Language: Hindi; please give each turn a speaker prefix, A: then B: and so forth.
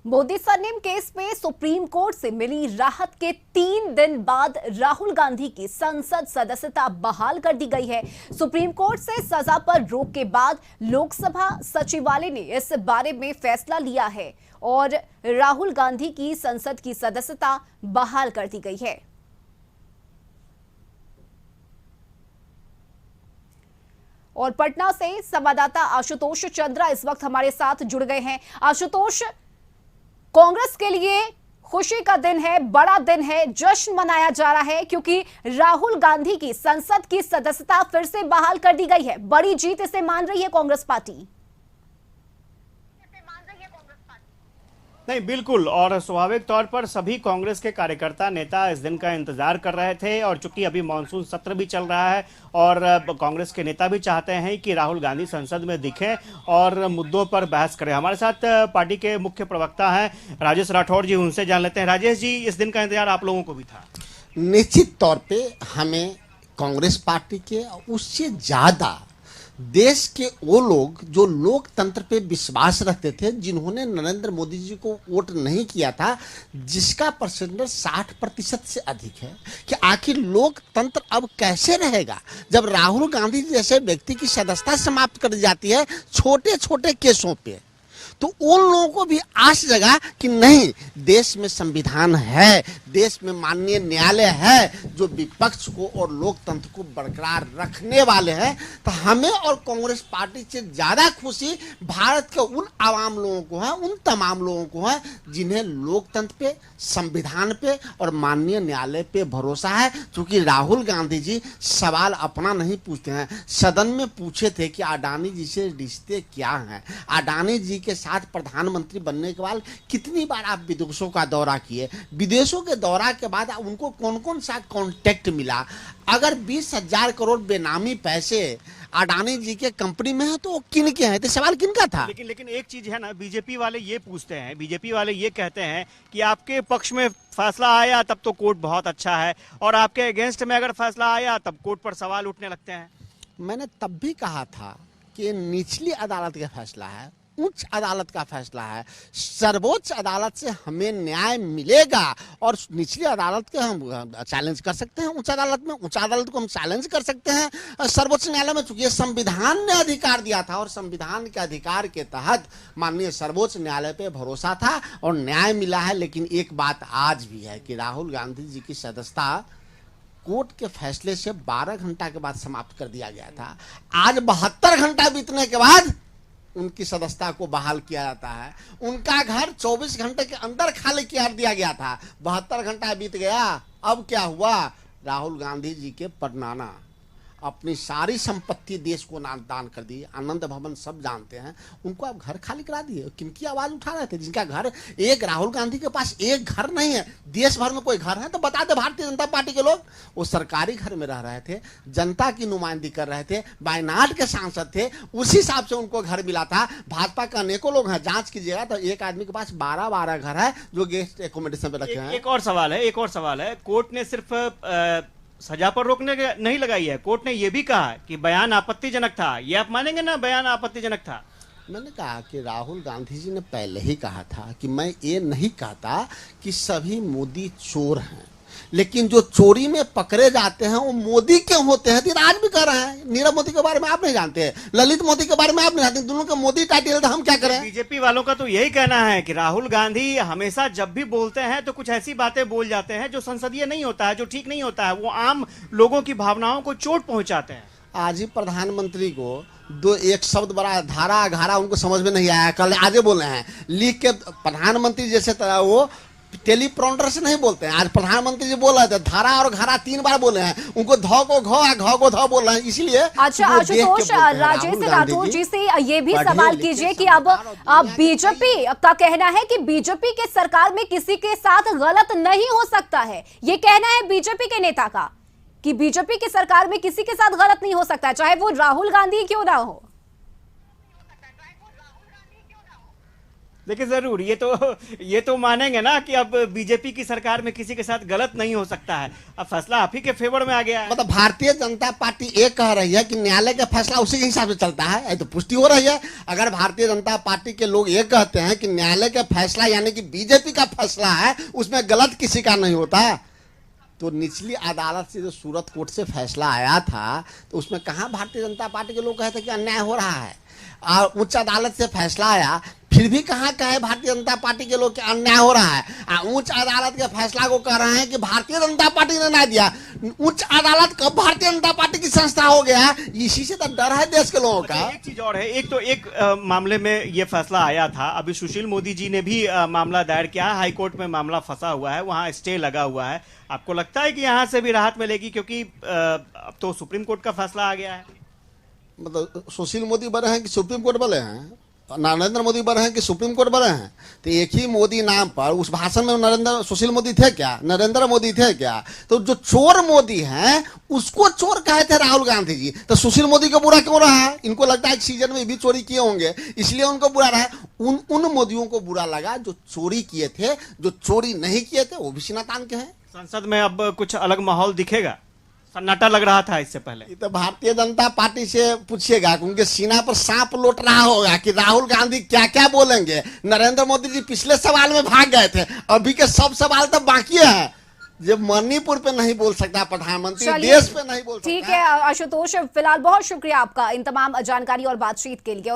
A: मोदी सरनेम केस में सुप्रीम कोर्ट से मिली राहत के 3 दिन बाद राहुल गांधी की संसद सदस्यता बहाल कर दी गई है। सुप्रीम कोर्ट से सजा पर रोक के बाद लोकसभा सचिवालय ने इस बारे में फैसला लिया है और राहुल गांधी की संसद की सदस्यता बहाल कर दी गई है। और पटना से संवाददाता आशुतोष चंद्रा इस वक्त हमारे साथ जुड़ गए हैं। आशुतोष, कांग्रेस के लिए खुशी का दिन है, बड़ा दिन है, जश्न मनाया जा रहा है क्योंकि राहुल गांधी की संसद की सदस्यता फिर से बहाल कर दी गई है। बड़ी जीत इसे मान रही है कांग्रेस पार्टी।
B: नहीं, बिल्कुल, और स्वाभाविक तौर पर सभी कांग्रेस के कार्यकर्ता नेता इस दिन का इंतजार कर रहे थे। और चूंकि अभी मानसून सत्र भी चल रहा है और कांग्रेस के नेता भी चाहते हैं कि राहुल गांधी संसद में दिखें और मुद्दों पर बहस करें। हमारे साथ पार्टी के मुख्य प्रवक्ता हैं राजेश राठौर जी, उनसे जान लेते हैं। राजेश जी, इस दिन का इंतजार आप लोगों को भी था?
C: निश्चित तौर पे हमें कांग्रेस पार्टी के उससे ज्यादा देश के वो लोग जो लोकतंत्र पे विश्वास रखते थे, जिन्होंने नरेंद्र मोदी जी को वोट नहीं किया था, जिसका परसेंटेज 60% से अधिक है, कि आखिर लोकतंत्र अब कैसे रहेगा जब राहुल गांधी जैसे व्यक्ति की सदस्यता समाप्त कर दी जाती है छोटे छोटे केसों पे। तो उन लोगों को भी आश जगा कि नहीं, देश में संविधान है, देश में माननीय न्यायालय है जो विपक्ष को और लोकतंत्र को बरकरार रखने वाले हैं। तो हमें और कांग्रेस पार्टी से ज्यादा खुशी भारत के उन आवाम लोगों को है, उन तमाम लोगों को है जिन्हें लोकतंत्र पे, संविधान पे और माननीय न्यायालय पे भरोसा है। क्योंकि राहुल गांधी जी सवाल अपना नहीं पूछते हैं। सदन में पूछे थे कि अडानी जी से रिश्ते क्या हैं, अडानी जी के साथ प्रधानमंत्री बनने के बाद कितनी बार आप विदेशों का दौरा किए, विदेशों के दौरा के बाद उनको कौन कौन सा कॉन्टेक्ट मिला, अगर 20,000 करोड़ बेनामी पैसे अडानी जी के कंपनी में है तो किन के हैं? तो सवाल किन का था?
B: लेकिन एक चीज है ना, बीजेपी वाले ये पूछते हैं, बीजेपी वाले ये कहते हैं कि आपके पक्ष में फैसला आया तब तो कोर्ट बहुत अच्छा है और आपके अगेंस्ट में अगर फैसला आया तब कोर्ट पर सवाल उठने लगते हैं।
C: मैंने तब भी कहा था कि निचली अदालत का फैसला है, उच्च अदालत का फैसला है। सर्वोच्च अदालत से हमें न्याय मिलेगा और निचली अदालत के हम चैलेंज कर सकते हैं, उच्च अदालत में, उच्च अदालत को हम चैलेंज कर सकते हैं सर्वोच्च न्यायालय में। चूंकि संविधान ने अधिकार दिया था और संविधान के अधिकार के तहत माननीय सर्वोच्च न्यायालय पे भरोसा था और न्याय मिला है। लेकिन एक बात आज भी है कि राहुल गांधी जी की सदस्यता कोर्ट के फैसले से 12 घंटा के बाद समाप्त कर दिया गया था। आज 72 घंटा बीतने के बाद उनकी सदस्यता को बहाल किया जाता है। उनका घर 24 घंटे के अंदर खाली कर दिया गया था, 72 घंटा बीत गया। अब क्या हुआ? राहुल गांधी जी के परनाना अपनी सारी संपत्ति देश को दान कर दी, आनंद भवन सब जानते हैं, उनको आप घर खाली करा दिए। किनकी आवाज उठा रहे थे? जिनका घर एक, राहुल गांधी के पास एक घर नहीं है, देश भर में कोई घर है तो बता दे। भारतीय जनता पार्टी के लोग वो सरकारी घर में रह रहे थे, जनता की नुमाइंदगी कर रहे थे, वायनाड के सांसद थे, उसी हिसाब से उनको घर मिला था। भाजपा के अनेकों लोग हैं, जांच कीजिएगा तो एक आदमी के पास 12 घर है जो गेस्ट एकोमोडेशन पे रखे हैं।
B: एक और सवाल है, कोर्ट ने सिर्फ सजा पर रोकने नहीं लगाई है, कोर्ट ने यह भी कहा कि बयान आपत्तिजनक था। ये आप मानेंगे ना, बयान आपत्तिजनक था?
C: मैंने कहा कि राहुल गांधी जी ने पहले ही कहा था कि मैं ये नहीं कहता कि सभी मोदी चोर हैं, लेकिन जो चोरी में पकड़े जाते हैं वो मोदी के होते हैं। आज भी कह रहे हैं, नीरव मोदी के बारे में आप नहीं जानते, ललित मोदी के बारे में आप नहीं जानते, दोनों के मोदी टाइटल, हम क्या करें?
B: बीजेपी वालों का तो यही कहना है कि राहुल गांधी हमेशा जब भी बोलते हैं तो कुछ ऐसी बातें बोल जाते हैं जो संसदीय नहीं होता है, जो ठीक नहीं होता है, वो आम लोगों की भावनाओं को चोट पहुंचाते हैं।
C: आज ही प्रधानमंत्री को एक शब्द बड़ा धारा घारा उनको समझ में नहीं आया, कल आगे बोले हैं लिख के। प्रधानमंत्री जैसे वो टेलीप्रॉम्प्टर से नहीं बोलते हैं। आज प्रधानमंत्री जी बोल रहे थे, धारा और घारा 3 बार बोले हैं, उनको ध को घ को ध बोल रहे हैं, इसलिए।
A: अच्छा आशुतोष, राजेश राठौर जी से ये भी सवाल कीजिए कि अब बीजेपी का कहना है कि बीजेपी के सरकार में किसी के साथ गलत नहीं हो सकता है। ये कहना है बीजेपी के नेता का कि बीजेपी की सरकार में किसी के साथ गलत नहीं हो सकता, चाहे वो राहुल गांधी क्यों ना हो।
B: देखिए जरूर ये तो मानेंगे ना कि अब बीजेपी की सरकार में किसी के साथ गलत नहीं हो सकता है। अब फैसला आप ही के फेवर में आ गया है।
C: मतलब भारतीय जनता पार्टी ये कह रही है कि न्यायालय का फैसला उसी के हिसाब से चलता है, ये तो पुष्टि हो रही है। अगर भारतीय जनता पार्टी के लोग ये कहते हैं कि न्यायालय का फैसला यानी कि बीजेपी का फैसला है, उसमें गलत किसी का नहीं होता, तो निचली अदालत से जो सूरत कोर्ट से फैसला आया था तो उसमें कहाँ भारतीय जनता पार्टी के लोग कहते हैं कि अन्याय हो रहा है, और उच्च अदालत से फैसला आया फिर भी कहाँ कहे भारतीय जनता पार्टी के लोग कि अन्याय हो रहा है। उच्च अदालत के फैसला को कह रहे हैं कि भारतीय जनता पार्टी ने ना दिया। उच्च अदालत कब भारतीय जनता पार्टी की संस्था हो गया? इसी से तो डर है देश के लोगों का।
B: एक चीज और है, एक मामले में ये फैसला आया था, अभी सुशील मोदी जी ने भी मामला दायर किया है, हाईकोर्ट में मामला फंसा हुआ है, वहां स्टे लगा हुआ है। आपको लगता है कि यहां से भी राहत मिलेगी, क्योंकि अब तो सुप्रीम कोर्ट का फैसला आ गया है?
C: मतलब सुशील मोदी बने हैं कि सुप्रीम कोर्ट बने हैं, नरेंद्र मोदी बने हैं कि सुप्रीम कोर्ट बने हैं? तो एक ही मोदी नाम पर उस भाषण में सुशील मोदी थे क्या, नरेंद्र मोदी थे क्या? तो जो चोर मोदी हैं उसको चोर कहे थे राहुल गांधी जी, तो सुशील मोदी को बुरा क्यों रहा है? इनको लगता है कि सीजन में भी चोरी किए होंगे इसलिए उनको बुरा रहा। उन मोदियों को बुरा लगा जो चोरी किए थे, जो चोरी नहीं किए थे वो भी सीना तान के हैं।
B: संसद में अब कुछ अलग माहौल दिखेगा? सन्नाटा लग रहा था इससे पहले।
C: ये तो भारतीय जनता पार्टी से पूछिएगा, उनके सीना पर सांप लौट रहा होगा कि राहुल गांधी क्या क्या बोलेंगे। नरेंद्र मोदी जी पिछले सवाल में भाग गए थे, अभी के सब सवाल तो बाकी हैं। जब मणिपुर पे नहीं बोल सकता प्रधानमंत्री, देश पे नहीं बोल सकता।
A: ठीक है आशुतोष, फिलहाल बहुत शुक्रिया आपका इन तमाम जानकारी और बातचीत के लिए।